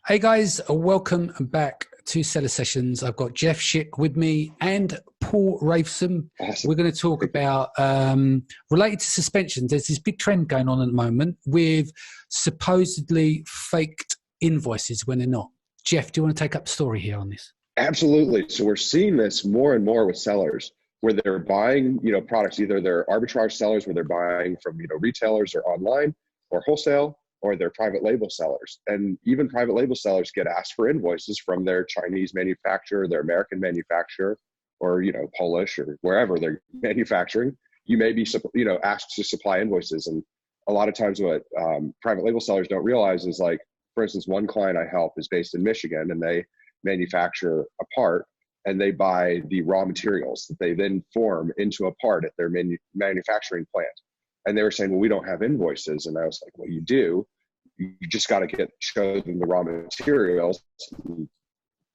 Hey guys, welcome back to Seller Sessions. I've got Jeff Schick with me and Paul Raveson. Awesome. We're going to talk about, related to suspensions, there's this big trend going on at the moment with supposedly faked invoices when they're not. Jeff, do you want to take up the story here on this? Absolutely. So we're seeing this more and more with sellers where they're buying, products. Either they're arbitrage sellers where they're buying from, retailers or online or wholesale, or they're private label sellers. And even private label sellers get asked for invoices from their Chinese manufacturer, their American manufacturer, or, Polish or wherever they're manufacturing. You may be, asked to supply invoices. And a lot of times what private label sellers don't realize is, like, for instance, one client I help is based in Michigan, and they manufacture a part, and they buy the raw materials that they then form into a part at their manufacturing plant. And they were saying, well, we don't have invoices. And I was like, well, you do. You just got to show them the raw materials,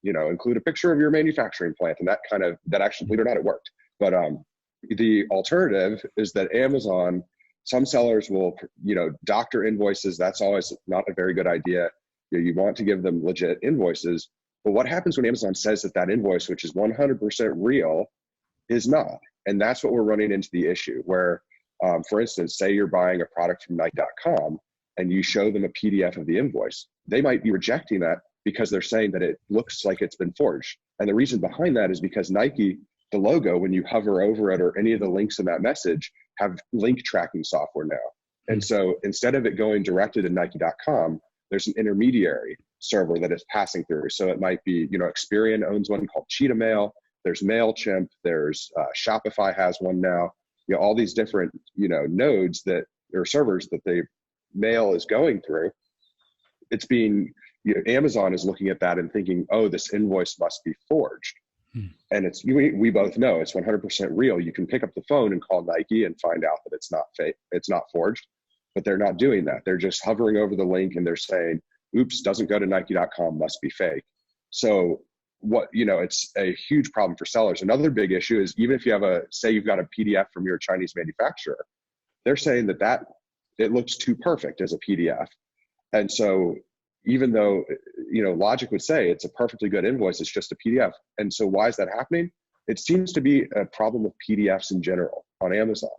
include a picture of your manufacturing plant. And that actually, believe it or not, it worked. But the alternative is that Amazon, some sellers will, doctor invoices. That's always not a very good idea. You want to give them legit invoices. But what happens when Amazon says that invoice, which is 100% real, is not? And that's what we're running into the issue where, for instance, say you're buying a product from Nike.com and you show them a PDF of the invoice. They might be rejecting that because they're saying that it looks like it's been forged. And the reason behind that is because Nike, the logo, when you hover over it or any of the links in that message, have link tracking software now. And so instead of it going directly to Nike.com, there's an intermediary server that is passing through. So it might be, Experian owns one called Cheetah Mail. There's MailChimp. There's Shopify has one now. All these different, nodes that or servers that the mail is going through. It's being, Amazon is looking at that and thinking, oh, this invoice must be forged. And we both know it's 100% real. You can pick up the phone and call Nike and find out that it's not fake, it's not forged. But they're not doing that. They're just hovering over the link and they're saying, oops, doesn't go to Nike.com, must be fake. So it's a huge problem for sellers. Another big issue is even if you have say you've got a PDF from your Chinese manufacturer, they're saying that it looks too perfect as a PDF. And so even though, logic would say it's a perfectly good invoice, it's just a PDF. And so why is that happening? It seems to be a problem with PDFs in general on Amazon.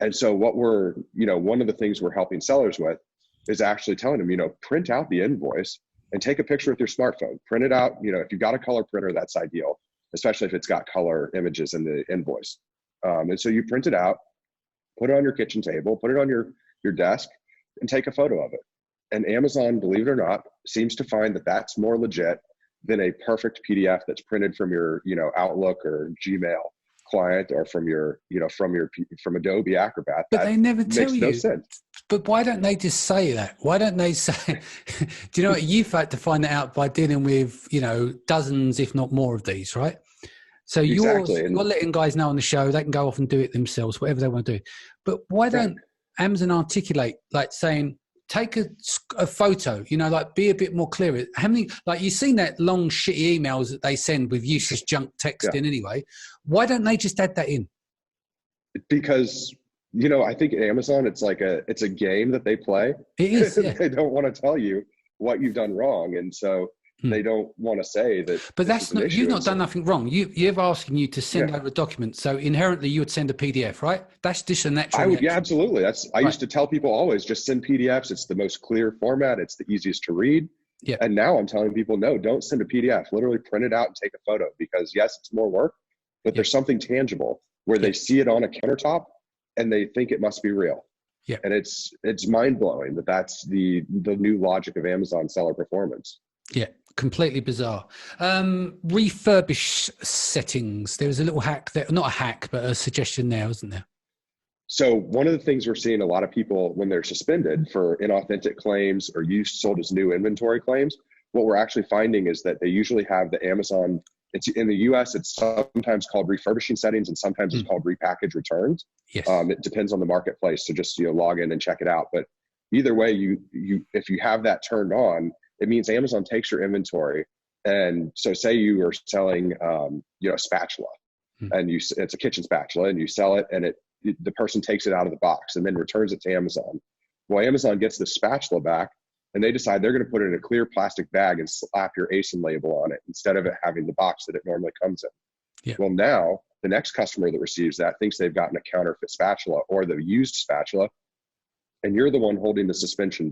And so what one of the things we're helping sellers with is actually telling them, print out the invoice and take a picture with your smartphone. Print it out. If you've got a color printer, that's ideal, especially if it's got color images in the invoice. And so you print it out, put it on your kitchen table, put it on your desk, and take a photo of it. And Amazon, believe it or not, seems to find that that's more legit than a perfect PDF that's printed from your, Outlook or Gmail client or from from Adobe Acrobat. But they never tell you. Makes no sense. But why don't they just say that? Why don't they say, do you know what, you've had to find that out by dealing with, dozens, if not more of these, right? So exactly. you're letting guys know on the show, they can go off and do it themselves, whatever they want to do. But why don't Amazon articulate, like saying, take a photo, be a bit more clear. How many, you've seen that long shitty emails that they send with useless junk text in anyway. Why don't they just add that in? Because, I think at Amazon, it's a game that they play. It is. Yeah. They don't want to tell you what you've done wrong. And so they don't want to say that. But that's not, you've not done nothing wrong. You're asking you to send over a document. So inherently you would send a PDF, right? That's just a natural. Yeah, absolutely. I used to tell people always just send PDFs. It's the most clear format. It's the easiest to read. Yeah. And now I'm telling people, no, don't send a PDF. Literally print it out and take a photo because yes, it's more work, but there's something tangible where they see it on a countertop and they think it must be real. Yeah. And it's mind blowing that that's the new logic of Amazon seller performance. Yeah. Completely bizarre. Refurbish settings. There was a little hack there, not a hack, but a suggestion there, wasn't there? So one of the things we're seeing a lot of people when they're suspended for inauthentic claims or sold as new inventory claims, what we're actually finding is that they usually have the Amazon, it's in the US, it's sometimes called refurbishing settings and sometimes it's called repackage returns. Yes. It depends on the marketplace. So just, log in and check it out. But either way, if you have that turned on, it means Amazon takes your inventory. And so say you are selling, a spatula and it's a kitchen spatula and you sell it and the person takes it out of the box and then returns it to Amazon. Well, Amazon gets the spatula back and they decide they're going to put it in a clear plastic bag and slap your ASIN label on it instead of it having the box that it normally comes in. Yeah. Well, now the next customer that receives that thinks they've gotten a counterfeit spatula or the used spatula, and you're the one holding the suspension,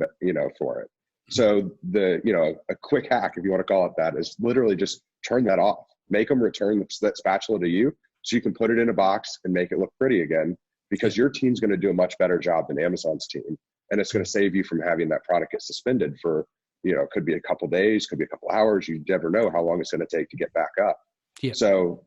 for it. So a quick hack, if you want to call it that, is literally just turn that off. Make them return that spatula to you so you can put it in a box and make it look pretty again, because your team's going to do a much better job than Amazon's team. And it's going to save you from having that product get suspended for, could be a couple days, could be a couple hours. You never know how long it's going to take to get back up. Yeah. So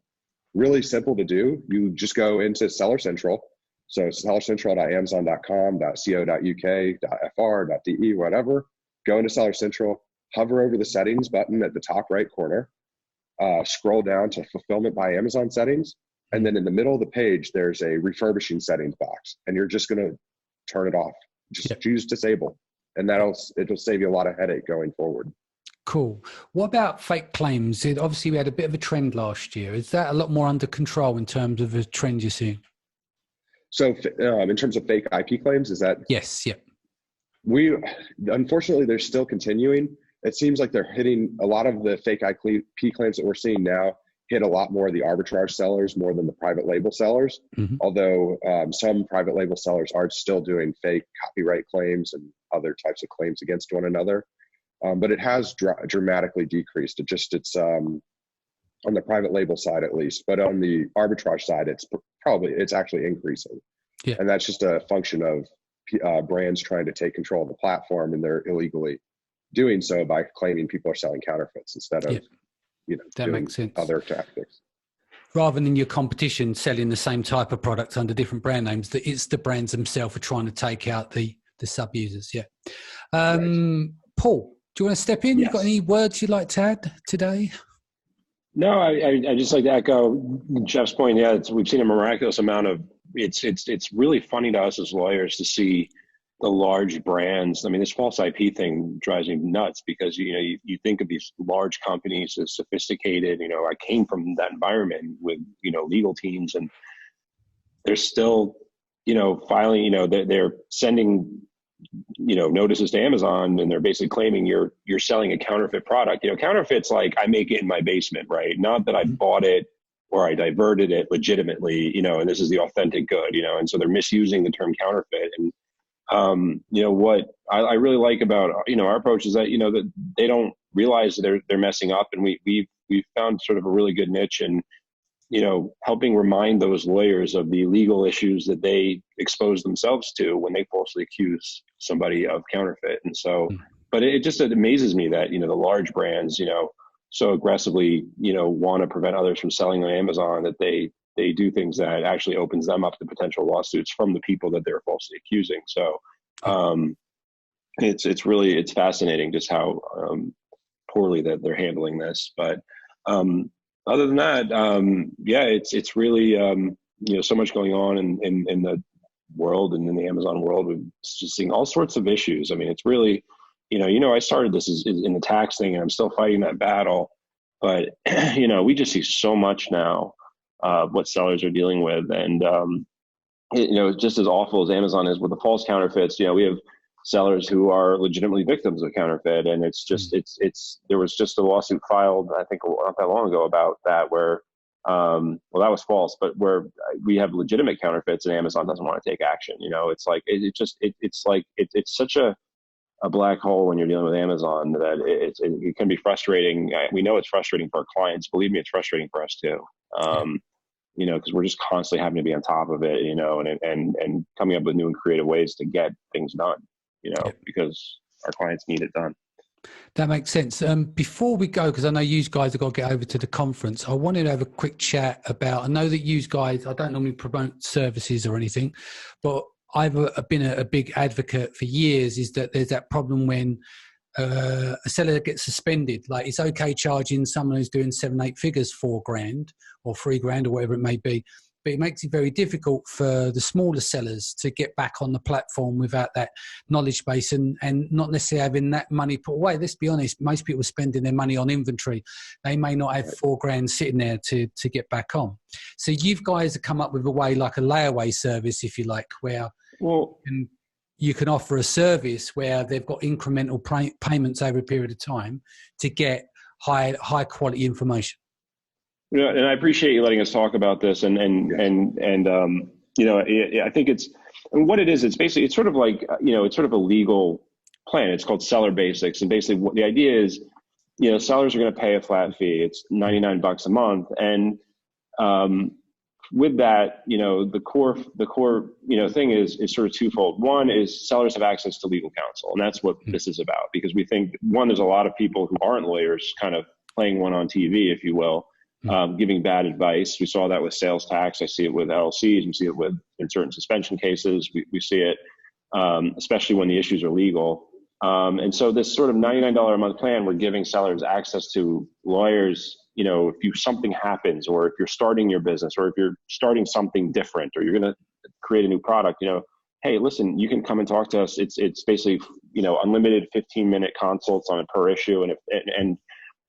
really simple to do. You just go into Seller Central. So sellercentral.amazon.com, .co.uk, .fr, .de, whatever. Go into Seller Central, hover over the settings button at the top right corner, scroll down to fulfillment by Amazon settings. And then in the middle of the page, there's a refurbishing settings box, and you're just going to turn it off. Just choose disable, and it'll save you a lot of headache going forward. Cool. What about fake claims? Obviously, we had a bit of a trend last year. Is that a lot more under control in terms of the trend you're seeing? So in terms of fake IP claims, is that? Yes. Yeah. Unfortunately, they're still continuing. It seems like they're hitting a lot of the fake IP claims that we're seeing now hit a lot more of the arbitrage sellers more than the private label sellers. Mm-hmm. Although some private label sellers are still doing fake copyright claims and other types of claims against one another. But it has dramatically decreased. It's on the private label side at least, but on the arbitrage side, it's actually increasing. Yeah. And that's just a function of brands trying to take control of the platform, and they're illegally doing so by claiming people are selling counterfeits instead of, that makes sense. Other tactics. Rather than your competition selling the same type of product under different brand names, that it's the brands themselves are trying to take out the sub users. Yeah. Right. Paul, do you want to step in? Yes. You got any words you'd like to add today? No, I just like to echo Jeff's point. Yeah, we've seen a miraculous amount of. It's really funny to us as lawyers to see the large brands. I mean, this false IP thing drives me nuts because you think of these large companies as sophisticated. I came from that environment with legal teams, and they're still filing. They're sending notices to Amazon, and they're basically claiming you're selling a counterfeit product. Counterfeit's like I make it in my basement, right? Not that I bought it or I diverted it legitimately, and this is the authentic good, and so they're misusing the term counterfeit. And what I really like about our approach is that that they don't realize that they're messing up, and we've found sort of a really good niche in helping remind those lawyers of the legal issues that they expose themselves to when they falsely accuse somebody of counterfeit. And so, but it amazes me that, the large brands, so aggressively, want to prevent others from selling on Amazon, that they do things that actually opens them up to potential lawsuits from the people that they're falsely accusing. So, it's fascinating just how, poorly that they're handling this. But, other than that, it's really, so much going on in the world and in the Amazon world. We're just seeing all sorts of issues. I mean, it's really, I started this in the tax thing, and I'm still fighting that battle. But, we just see so much now what sellers are dealing with. And, just as awful as Amazon is with the false counterfeits, we have sellers who are legitimately victims of counterfeit. And it's just, there was just a lawsuit filed, I think not that long ago, about that, where, that was false, but where we have legitimate counterfeits and Amazon doesn't want to take action. It's like, it's such a black hole when you're dealing with Amazon that it can be frustrating. We know it's frustrating for our clients. Believe me, it's frustrating for us too. Because we're just constantly having to be on top of it, and coming up with new and creative ways to get things done. Because our clients need it done. That makes sense. Before we go, because I know you guys have got to get over to the conference, I wanted to have a quick chat about, I know that you guys, I don't normally promote services or anything, but I've been a big advocate for years, is that there's that problem when a seller gets suspended. Like, it's okay charging someone who's doing 7-8 figures $4,000 or $3,000 or whatever it may be, but it makes it very difficult for the smaller sellers to get back on the platform without that knowledge base and not necessarily having that money put away. Let's be honest, most people are spending their money on inventory. They may not have $4,000 sitting there to get back on. So you guys have come up with a way, like a layaway service, if you like, where you can offer a service where they've got incremental payments over a period of time to get high quality information. Yeah, and I appreciate you letting us talk about this. And you know, I think and what it is, it's sort of like, you know, it's sort of a legal plan. It's called Seller Basics, and basically what the idea is, you know, sellers are going to pay a flat fee. It's $99 a month, and with that, you know, the core, you know, thing is sort of twofold. One is sellers have access to legal counsel, and that's what this is about, because we think, one, there's a lot of people who aren't lawyers kind of playing one on TV, if you will, giving bad advice. We saw that with sales tax. I see it with LLCs. We see it in certain suspension cases. We see it, especially when the issues are legal. And so this sort of $99 a month plan, we're giving sellers access to lawyers. You know, if something happens, or if you're starting your business, or if you're starting something different, or you're going to create a new product, you know, hey, listen, you can come and talk to us. It's basically, you know, unlimited 15-minute consults on a per issue.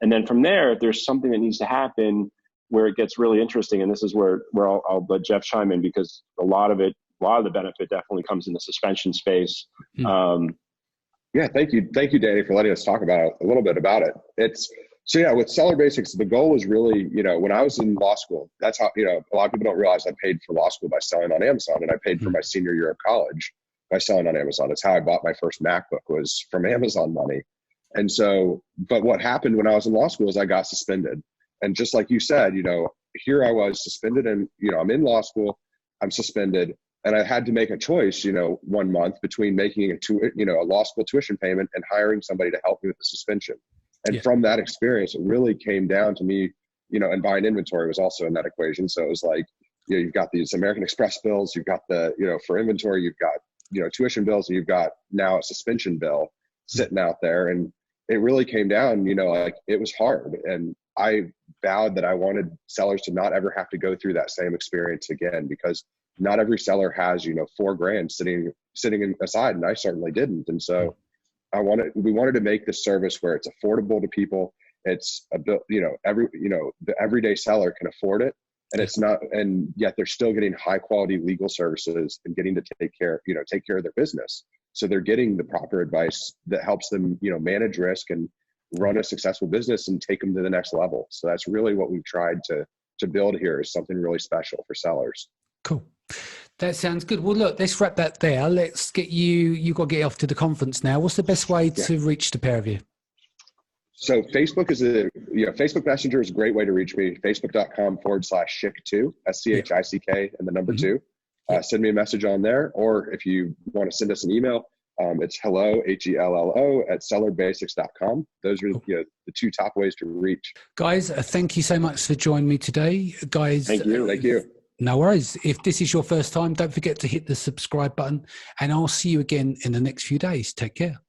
And then from there, if there's something that needs to happen where it gets really interesting, and this is where I'll let Jeff chime in, because a lot of the benefit definitely comes in the suspension space. Yeah, thank you, Danny, for letting us talk about a little bit about it. So yeah, with Seller Basics, the goal was really, you know, when I was in law school, that's how, you know, a lot of people don't realize I paid for law school by selling on Amazon, and I paid for my senior year of college by selling on Amazon. That's how I bought my first MacBook, was from Amazon money. And so, but what happened when I was in law school is I got suspended. And just like you said, you know, here I was suspended, and, you know, I'm in law school, I'm suspended, and I had to make a choice, you know, 1 month between making a law school tuition payment and hiring somebody to help me with the suspension. And from that experience, it really came down to me, you know, and buying inventory was also in that equation. So it was like, you know, you've got these American Express bills, you've got the, you know, for inventory, you've got, you know, tuition bills, and you've got now a suspension bill sitting out there. And it really came down, you know, like, it was hard. And I vowed that I wanted sellers to not ever have to go through that same experience again, because not every seller has, you know, $4,000 sitting aside, and I certainly didn't. And so we wanted to make this service where it's affordable to people. It's you know, the everyday seller can afford it, and it's not, and yet they're still getting high quality legal services and getting to take care of their business. So they're getting the proper advice that helps them, you know, manage risk and run a successful business and take them to the next level. So that's really what we've tried to build here, is something really special for sellers. Cool. That sounds good. Well, look, let's wrap that there. Let's get you got to get off to the conference now. What's the best way to reach the pair of you? So Facebook Facebook Messenger is a great way to reach me. Facebook.com/Schick2, SCHICK, and the number 2. Send me a message on there, or if you want to send us an email, it's hello, HELLO, @sellerbasics.com. Those are the 2 top ways to reach. Guys, thank you so much for joining me today. Guys, thank you. No worries. If this is your first time, don't forget to hit the subscribe button, and I'll see you again in the next few days. Take care.